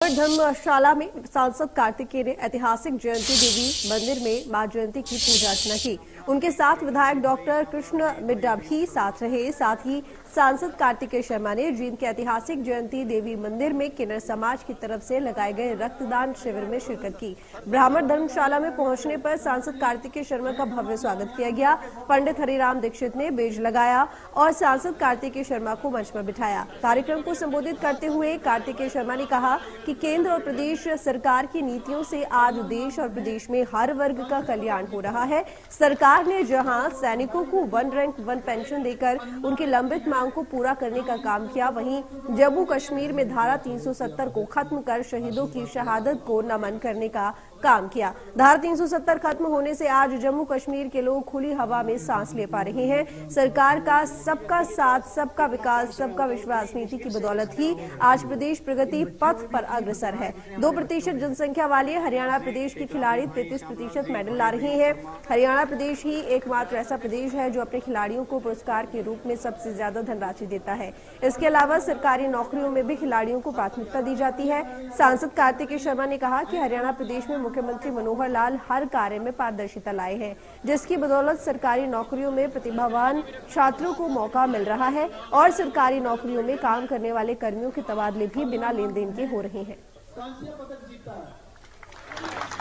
धर्मशाला में सांसद कार्तिकेय ने ऐतिहासिक जयंती देवी मंदिर में मां जयंती की पूजा अर्चना की। उनके साथ विधायक डॉक्टर कृष्ण मिड्डा भी साथ रहे। साथ ही सांसद कार्तिकेय शर्मा ने जींद के ऐतिहासिक जयंती देवी मंदिर में किन्नर समाज की तरफ से लगाए गए रक्तदान शिविर में शिरकत की। ब्राह्मण धर्मशाला में पहुंचने पर सांसद कार्तिकेय शर्मा का भव्य स्वागत किया गया। पंडित हरिराम दीक्षित ने बेज लगाया और सांसद कार्तिकेय शर्मा को मंच पर बिठाया। कार्यक्रम को संबोधित करते हुए कार्तिकेय शर्मा ने कहा कि केंद्र और प्रदेश सरकार की नीतियों से आज देश और प्रदेश में हर वर्ग का कल्याण हो रहा है। सरकार ने जहां सैनिकों को 1 रैंक 1 पेंशन देकर उनकी लंबित मांग को पूरा करने का काम किया, वहीं जम्मू कश्मीर में धारा 370 को खत्म कर शहीदों की शहादत को नमन करने का काम किया। धारा 370 खत्म होने से आज जम्मू कश्मीर के लोग खुली हवा में सांस ले पा रहे हैं। सरकार का सबका साथ, सबका विकास, सबका विश्वास नीति की बदौलत ही आज प्रदेश प्रगति पथ पर अग्रसर है। 2% जनसंख्या वाले हरियाणा प्रदेश के खिलाड़ी 33% मेडल ला रहे हैं। हरियाणा प्रदेश ही एकमात्र ऐसा प्रदेश है जो अपने खिलाड़ियों को पुरस्कार के रूप में सबसे ज्यादा धनराशि देता है। इसके अलावा सरकारी नौकरियों में भी खिलाड़ियों को प्राथमिकता दी जाती है। सांसद कार्तिकेय शर्मा ने कहा कि हरियाणा प्रदेश में मुख्यमंत्री मनोहर लाल हर कार्य में पारदर्शिता लाए हैं, जिसकी बदौलत सरकारी नौकरियों में प्रतिभावान छात्रों को मौका मिल रहा है और सरकारी नौकरियों में काम करने वाले कर्मियों के तबादले भी बिना लेन देन के हो रहे हैं।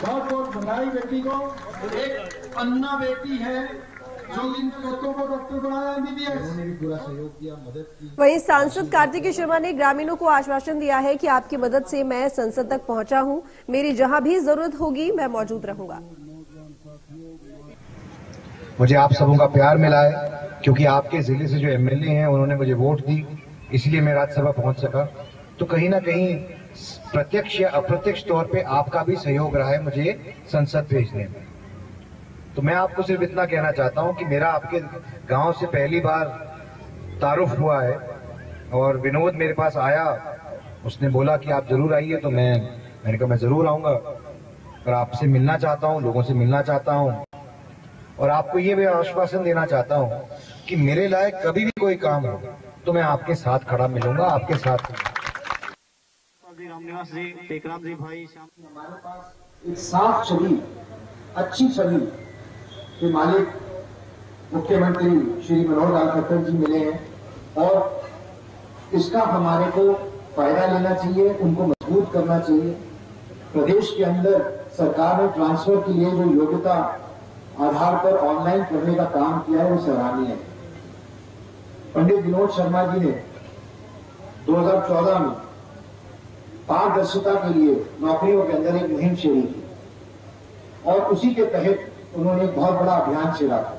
बहुत बहुत बधाई बेटी को। एक अन्ना बेटी है जो इन बच्चों को डॉक्टर बनाया, MBBS ने भी पूरा सहयोग किया, मदद की। वहीं सांसद कार्तिकेय शर्मा ने ग्रामीणों को आश्वासन दिया है कि आपकी मदद से मैं संसद तक पहुंचा हूं, मेरी जहां भी जरूरत होगी मैं मौजूद रहूंगा। मुझे आप सबों का प्यार मिला है क्योंकि आपके जिले से जो MLA हैं उन्होंने मुझे वोट दी, इसलिए मैं राज्यसभा पहुंच सका। तो कहीं ना कहीं प्रत्यक्ष या अप्रत्यक्ष तौर पे आपका भी सहयोग रहा है मुझे संसद भेजने में। तो मैं आपको सिर्फ इतना कहना चाहता हूं कि मेरा आपके गांव से पहली बार तारुफ हुआ है और विनोद मेरे पास आया, उसने बोला कि आप जरूर आइए, तो मैंने कहा मैं जरूर आऊंगा और आपसे मिलना चाहता हूं, लोगों से मिलना चाहता हूं और आपको ये भी आश्वासन देना चाहता हूं कि मेरे लायक कभी भी कोई काम हो तो मैं आपके साथ खड़ा मिलूंगा, आपके साथ। रामनिवास जी, टेकराम जी भाई, हमारे पास एक साफ छवि, अच्छी छवि के मालिक मुख्यमंत्री श्री मनोहर लाल खट्टर जी मिले हैं और इसका हमारे को फायदा लेना चाहिए, उनको मजबूत करना चाहिए। प्रदेश के अंदर सरकार ने ट्रांसफर के लिए जो योग्यता आधार पर ऑनलाइन करने का काम किया है वो सराहनीय है। पंडित विनोद शर्मा जी ने 2014 में पारदर्शिता के लिए नौकरियों के अंदर एक मुहिम छेड़ी थी और उसी के तहत उन्होंने एक बहुत बड़ा अभियान छेड़ा था।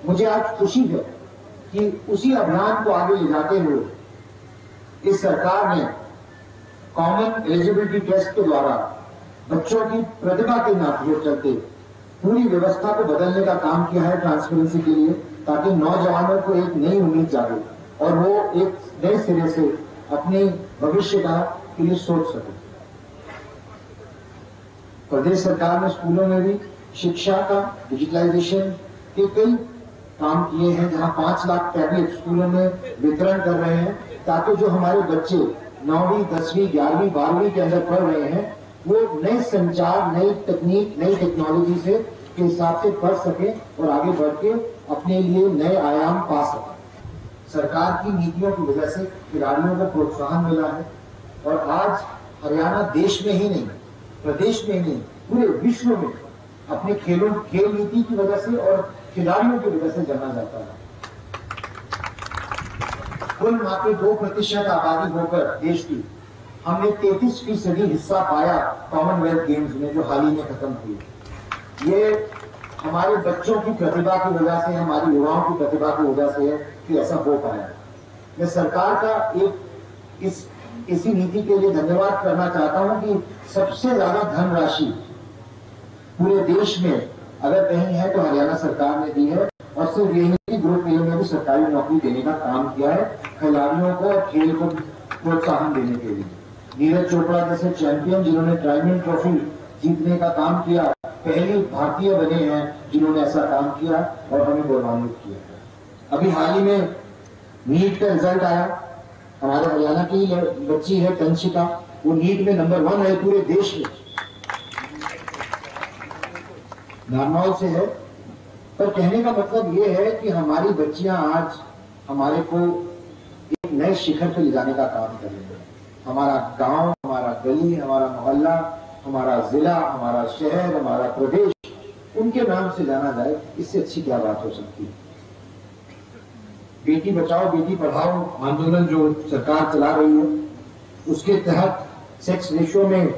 मुझे आज खुशी है कि उसी अभियान को आगे ले जाते हुए इस सरकार ने कॉमन एलिजिबिलिटी टेस्ट के द्वारा बच्चों की प्रतिभा के नाते चलते पूरी व्यवस्था को बदलने का काम किया है ट्रांसपेरेंसी के लिए, ताकि नौजवानों को एक नई उम्मीद जागे और वो एक नए सिरे से अपने भविष्य के लिए सोच सके। प्रदेश सरकार ने स्कूलों में भी शिक्षा का डिजिटलाइजेशन के कई काम किए हैं, जहां 5 लाख टैबलेट स्कूलों में वितरण कर रहे हैं, ताकि जो हमारे बच्चे 9वीं, 10वीं, 11वीं, 12वीं के अंदर पढ़ रहे हैं वो नए संचार, नई तकनीक, नई टेक्नोलॉजी से के हिसाब से पढ़ सके और आगे बढ़ के अपने लिए नए आयाम पा सके। सरकार की नीतियों की वजह से खिलाड़ियों को प्रोत्साहन मिला है और आज हरियाणा देश में ही नहीं, प्रदेश में ही नहीं, पूरे विश्व में अपने खेल नीति की वजह से और खिलाड़ियों की वजह से जाना जाता है। कुल मात्र 2% आबादी होकर देश की हमने 33% हिस्सा पाया कॉमनवेल्थ गेम्स में, जो हाल ही में खत्म हुई। ये हमारे बच्चों की प्रतिभा की वजह से, हमारी युवाओं की प्रतिभा की वजह से है कि ऐसा हो पाया। मैं सरकार का इसी नीति के लिए धन्यवाद करना चाहता हूं कि सबसे ज्यादा धनराशि पूरे देश में अगर कहीं है तो हरियाणा सरकार ने दी है और सिर्फ यही नहीं कि ग्रुप ए में भी सरकारी नौकरी देने का काम किया है खिलाड़ियों को और खेल को प्रोत्साहन देने के लिए। नीरज चोपड़ा जैसे चैंपियन जिन्होंने डायमंड ट्रॉफी जीतने का काम किया, पहली भारतीय बने हैं जिन्होंने ऐसा काम किया और हमें गौरवान्वित किया। अभी हाल ही में नीट का रिजल्ट आया, हमारे हरियाणा की बच्ची है तंशिका, वो नीट में नंबर 1 है पूरे देश में, नारनौल से है। पर कहने का मतलब ये है कि हमारी बच्चियां आज हमारे को एक नए शिखर पर ले जाने का काम कर रही है। हमारा गांव, हमारा गली, हमारा मोहल्ला, हमारा जिला, हमारा शहर, हमारा प्रदेश उनके नाम से जाना जाए, इससे अच्छी क्या बात हो सकती है। बेटी बचाओ बेटी पढ़ाओ आंदोलन जो सरकार चला रही है, उसके तहत सेक्स रेशियो में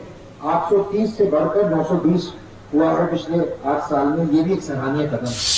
830 से बढ़कर 920 हुआ है पिछले 8 साल में। ये भी एक सराहनीय कदम है।